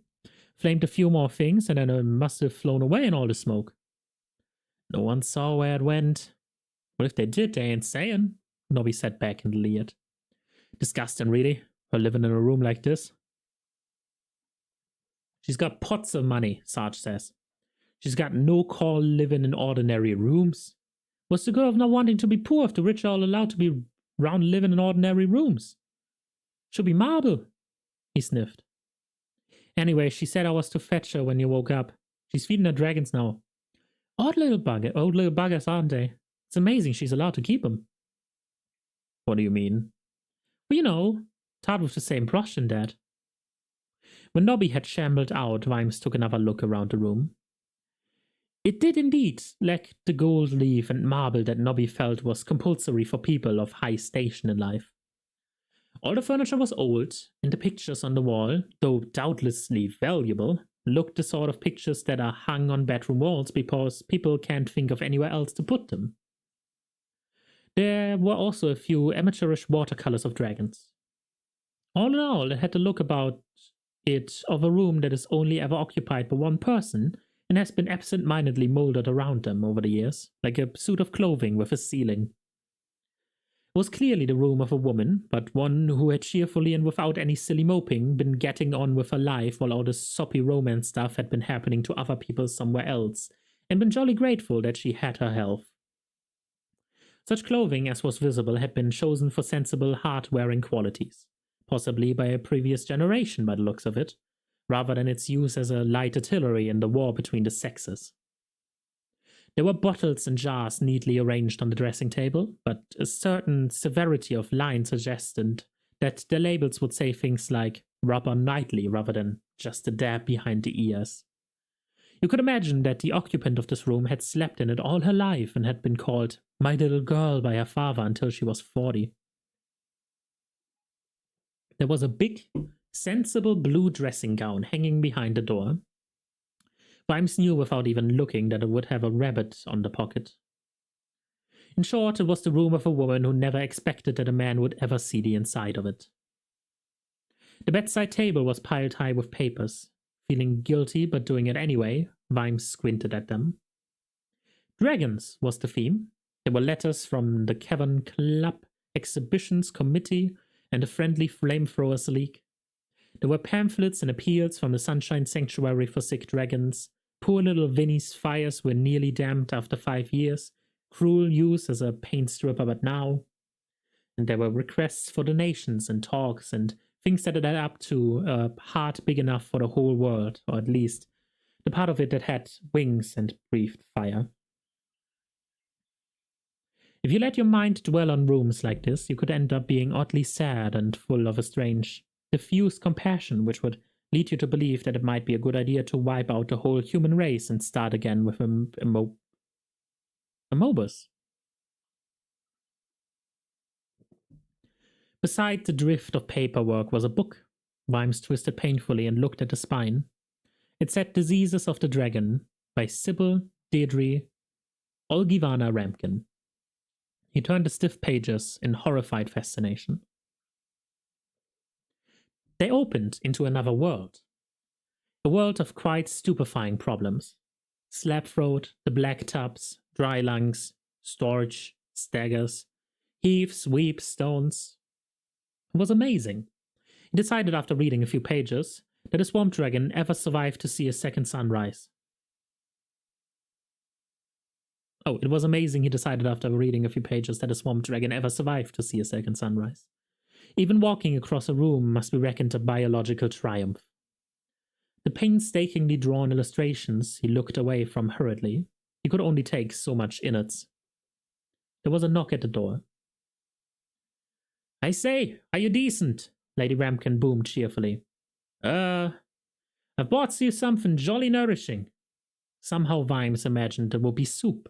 Flamed a few more things, and then it must have flown away in all the smoke. No one saw where it went. Well, if they did, they ain't saying, Nobby sat back and leered. Disgusting, really, her living in a room like this. She's got pots of money, Sarge says. She's got no call living in ordinary rooms. What's the good of not wanting to be poor if the rich are all allowed to be round living in ordinary rooms? Should be marble, he sniffed. Anyway, she said I was to fetch her when you woke up. She's feeding her dragons now. Old little buggers, aren't they? It's amazing she's allowed to keep them. What do you mean? Well, you know, tarred with the same brush and that. When Nobby had shambled out, Vimes took another look around the room. It did indeed lack the gold leaf and marble that Nobby felt was compulsory for people of high station in life. All the furniture was old, and the pictures on the wall, though doubtlessly valuable, looked the sort of pictures that are hung on bedroom walls because people can't think of anywhere else to put them. There were also a few amateurish watercolors of dragons. All in all, it had the look about it of a room that is only ever occupied by one person and has been absent-mindedly molded around them over the years, like a suit of clothing with a ceiling. It was clearly the room of a woman, but one who had cheerfully and without any silly moping been getting on with her life while all the soppy romance stuff had been happening to other people somewhere else, and been jolly grateful that she had her health. Such clothing as was visible had been chosen for sensible, heart-wearing qualities, possibly by a previous generation by the looks of it, rather than its use as a light artillery in the war between the sexes. There were bottles and jars neatly arranged on the dressing table, but a certain severity of line suggested that the labels would say things like rub on nightly rather than just a dab behind the ears. You could imagine that the occupant of this room had slept in it all her life and had been called my little girl by her father until she was 40. There was a big, sensible blue dressing gown hanging behind the door. Vimes knew without even looking that it would have a rabbit on the pocket. In short, it was the room of a woman who never expected that a man would ever see the inside of it. The bedside table was piled high with papers. Feeling guilty but doing it anyway, Vimes squinted at them. Dragons was the theme. There were letters from the Cavern Club, Exhibitions Committee, and the Friendly Flamethrowers League. There were pamphlets and appeals from the Sunshine Sanctuary for Sick Dragons. Poor little Vinny's fires were nearly damped after 5 years. Cruel use as a paint stripper but now. And there were requests for donations and talks and things that added up to a heart big enough for the whole world, or at least the part of it that had wings and breathed fire. If you let your mind dwell on rooms like this, you could end up being oddly sad and full of a strange, diffuse compassion, which would lead you to believe that it might be a good idea to wipe out the whole human race and start again with a Mobus. Beside the drift of paperwork was a book. Vimes twisted painfully and looked at the spine. It said Diseases of the Dragon by Sybil Deirdre Olgivana Ramkin. He turned the stiff pages in horrified fascination. They opened into another world. A world of quite stupefying problems. Slap throat, the black tubs, dry lungs, storage, staggers, heaves, weeps, stones. It was amazing. He decided after reading a few pages that a swamp dragon ever survived to see a second sunrise. Oh, it was amazing, he decided after reading a few pages, that a swamp dragon ever survived to see a second sunrise. Even walking across a room must be reckoned a biological triumph. The painstakingly drawn illustrations he looked away from hurriedly. He could only take so much innards. There was a knock at the door. I say, are you decent? Lady Ramkin boomed cheerfully. I've bought you something jolly nourishing. Somehow Vimes imagined it would be soup.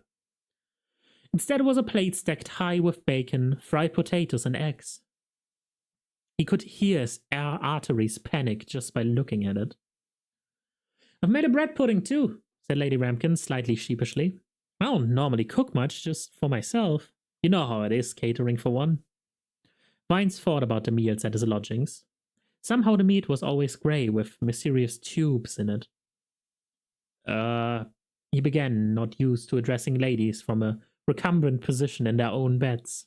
Instead, it was a plate stacked high with bacon, fried potatoes, and eggs. He could hear his arteries panic just by looking at it. I've made a bread pudding too, said Lady Ramkin slightly sheepishly. I don't normally cook much, just for myself. You know how it is, catering for one. Vines thought about the meals at his lodgings. Somehow the meat was always grey with mysterious tubes in it. He began, not used to addressing ladies from a recumbent position in their own beds.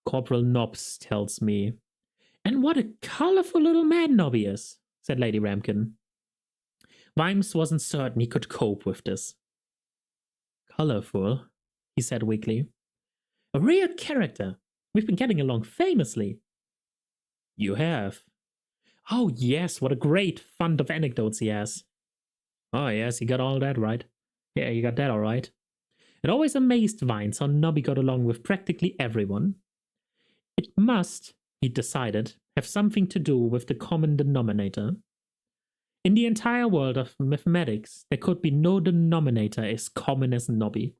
Corporal Nobbs tells me. And what a colourful little man Nobby is, said Lady Ramkin. Vimes wasn't certain he could cope with this. Colourful, he said weakly. A real character. We've been getting along famously. You have. Oh, yes, what a great fund of anecdotes he has. Oh, yes, he got all that right. Yeah, he got that all right. It always amazed Vines how Nobby got along with practically everyone. It must, he decided, have something to do with the common denominator. In the entire world of mathematics, there could be no denominator as common as Nobby.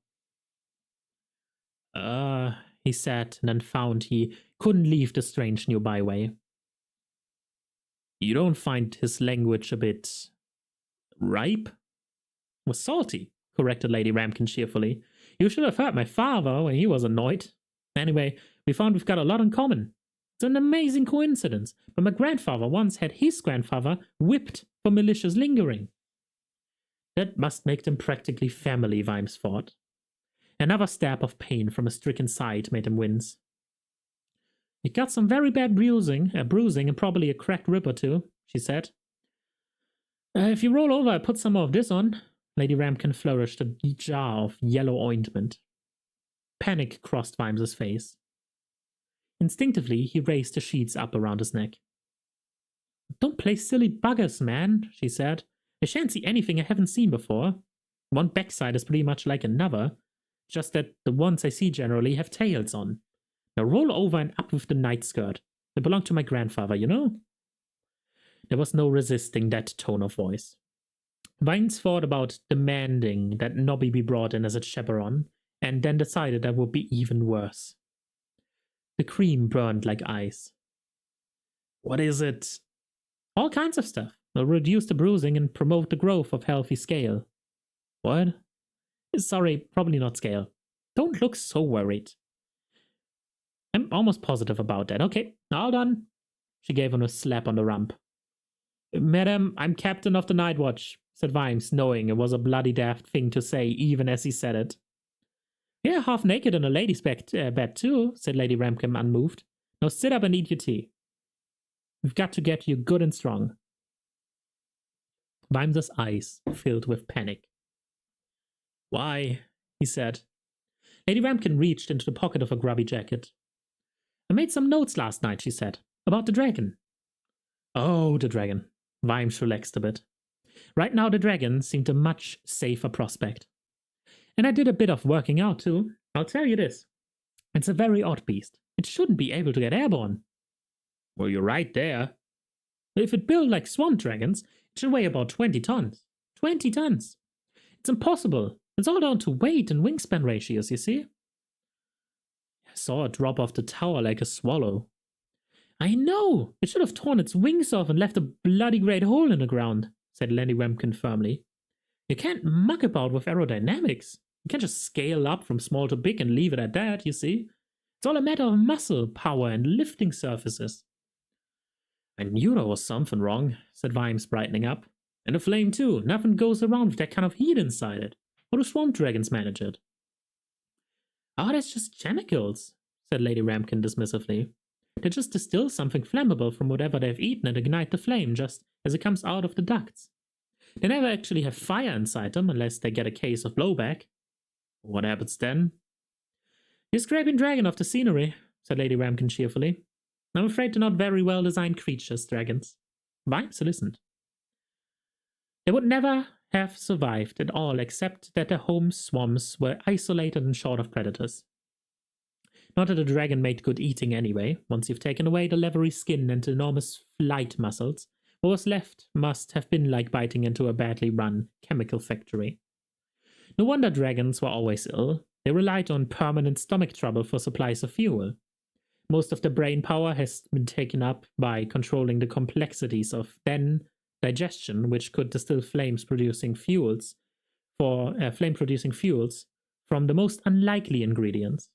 He said, and then found he couldn't leave the strange new byway. You don't find his language a bit ripe? Was salty, corrected Lady Ramkin cheerfully. You should have heard my father when he was annoyed. Anyway, we found we've got a lot in common. It's an amazing coincidence, but my grandfather once had his grandfather whipped for malicious lingering. That must make them practically family, Vimes thought. Another stab of pain from a stricken side made him wince. You got some very bad bruising and probably a cracked rib or two, she said. If you roll over, I'll put some more of this on. Lady Ramkin flourished a jar of yellow ointment. Panic crossed Vimes's face. Instinctively, he raised the sheets up around his neck. Don't play silly buggers, man, she said. I shan't see anything I haven't seen before. One backside is pretty much like another, just that the ones I see generally have tails on. Now roll over and up with the night skirt. They belong to my grandfather, you know? There was no resisting that tone of voice. Vines thought about demanding that Nobby be brought in as a chaperone, and then decided that would be even worse. The cream burned like ice. What is it? All kinds of stuff. It'll reduce the bruising and promote the growth of healthy scale. What? Sorry, probably not scale. Don't look so worried. I'm almost positive about that. Okay, all done. She gave him a slap on the rump. Madam, I'm captain of the night watch, said Vimes, knowing it was a bloody daft thing to say even as he said it. Yeah, half naked in a lady's bed too, said Lady Ramkin unmoved. Now sit up and eat your tea. We've got to get you good and strong. Vimes's eyes filled with panic. Why? He said. Lady Ramkin reached into the pocket of her grubby jacket. I made some notes last night, she said, about the dragon. Oh, the dragon. Vimes relaxed a bit. Right now the dragon seemed a much safer prospect. And I did a bit of working out too, I'll tell you this. It's a very odd beast. It shouldn't be able to get airborne. Well, you're right there. If it built like swamp dragons, it should weigh about 20 tons. 20 tons! It's impossible. It's all down to weight and wingspan ratios, you see? I saw it drop off the tower like a swallow. I know! It should have torn its wings off and left a bloody great hole in the ground, said Lady Ramkin firmly. You can't muck about with aerodynamics. You can't just scale up from small to big and leave it at that, you see? It's all a matter of muscle, power, and lifting surfaces. I knew there was something wrong, said Vimes, brightening up. And the flame, too. Nothing goes around with that kind of heat inside it. How do swamp dragons manage it? Oh, that's just chemicals, said Lady Ramkin dismissively. They just distill something flammable from whatever they've eaten and ignite the flame just as it comes out of the ducts. They never actually have fire inside them unless they get a case of blowback. What happens then? You're scraping dragon off the scenery, said Lady Ramkin cheerfully. I'm afraid they're not very well designed creatures, dragons. Vimes listened. They would never have survived at all except that their home swamps were isolated and short of predators. Not that a dragon made good eating anyway. Once you've taken away the leathery skin and enormous flight muscles, what was left must have been like biting into a badly run chemical factory. No wonder dragons were always ill. They relied on permanent stomach trouble for supplies of fuel. Most of their brain power has been taken up by controlling the complexities of then digestion, which could distill flame-producing fuels from the most unlikely ingredients.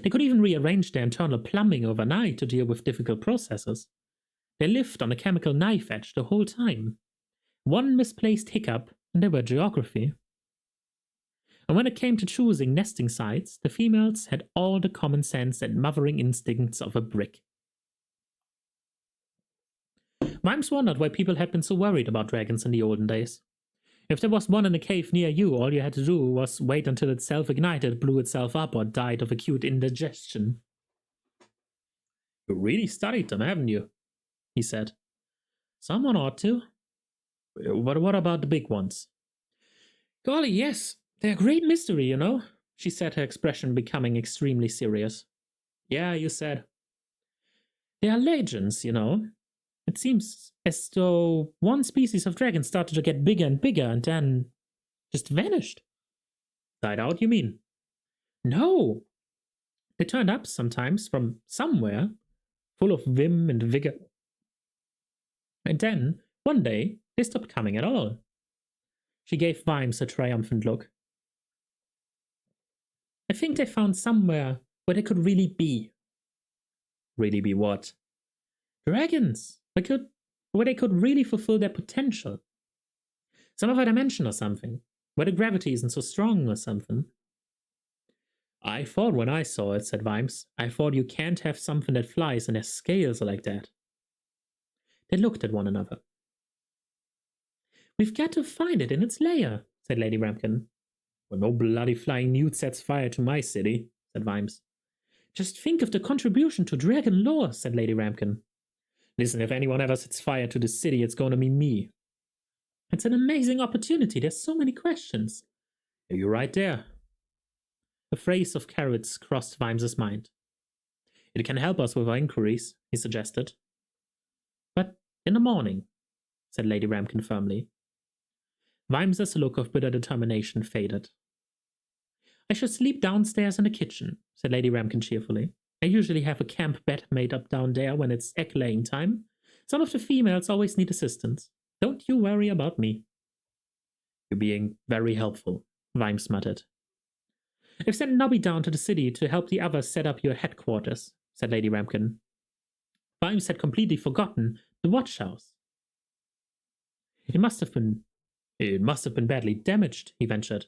They could even rearrange their internal plumbing overnight to deal with difficult processes. They lived on a chemical knife edge the whole time. One misplaced hiccup, and they were geography. And when it came to choosing nesting sites, the females had all the common sense and mothering instincts of a brick. Vimes wondered why people had been so worried about dragons in the olden days. If there was one in a cave near you, all you had to do was wait until it self-ignited, blew itself up, or died of acute indigestion. You really studied them, haven't you? He said. Someone ought to. But what about the big ones? Golly, yes. They're a great mystery, you know, she said, her expression becoming extremely serious. Yeah, you said. They are legends, you know. It seems as though one species of dragon started to get bigger and bigger and then just vanished. Died out, you mean? No. They turned up sometimes from somewhere, full of vim and vigor. And then, one day, they stopped coming at all. She gave Vimes a triumphant look. I think they found somewhere where they could really be. Really be what? Dragons! Where they could really fulfill their potential. Some other dimension or something. Where the gravity isn't so strong or something. I thought when I saw it, said Vimes, I thought you can't have something that flies and has scales like that. They looked at one another. We've got to find it in its lair, said Lady Ramkin. Well, no bloody flying newt sets fire to my city, said Vimes. Just think of the contribution to dragon lore, said Lady Ramkin. Listen, if anyone ever sets fire to the city, it's going to be me. It's an amazing opportunity. There's so many questions. You're right there. A phrase of carrots crossed Vimes's mind. It can help us with our inquiries, he suggested. But in the morning, said Lady Ramkin firmly. Vimes's look of bitter determination faded. I shall sleep downstairs in the kitchen, said Lady Ramkin cheerfully. I usually have a camp bed made up down there when it's egg-laying time. Some of the females always need assistance. Don't you worry about me. You're being very helpful, Vimes muttered. I've sent Nobby down to the city to help the others set up your headquarters, said Lady Ramkin. Vimes had completely forgotten the watch house. It must have been badly damaged, he ventured.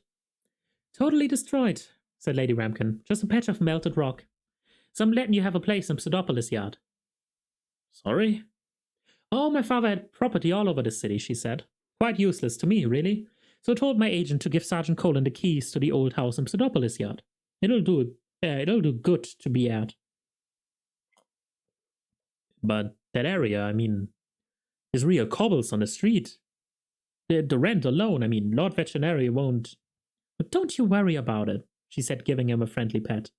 Totally destroyed, said Lady Ramkin. Just a patch of melted rock. So I'm letting you have a place in Pseudopolis Yard. Sorry? Oh, my father had property all over the city, she said. Quite useless to me, really. So I told my agent to give Sergeant Colin the keys to the old house in Pseudopolis Yard. It'll do good to be at. But that area, I mean, there's real cobbles on the street. The rent alone, I mean, Lord Veterinary won't... But don't you worry about it, she said, giving him a friendly pat.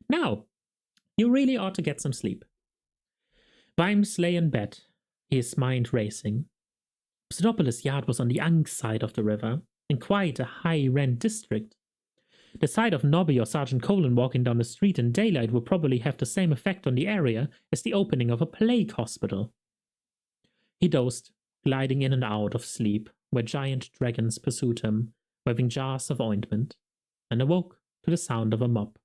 Now, you really ought to get some sleep. Vimes lay in bed, his mind racing. Pseudopolis Yard was on the Ang side of the river, in quite a high-rent district. The sight of Nobby or Sergeant Colin walking down the street in daylight would probably have the same effect on the area as the opening of a plague hospital. He dozed, gliding in and out of sleep, where giant dragons pursued him, waving jars of ointment, and awoke to the sound of a mop.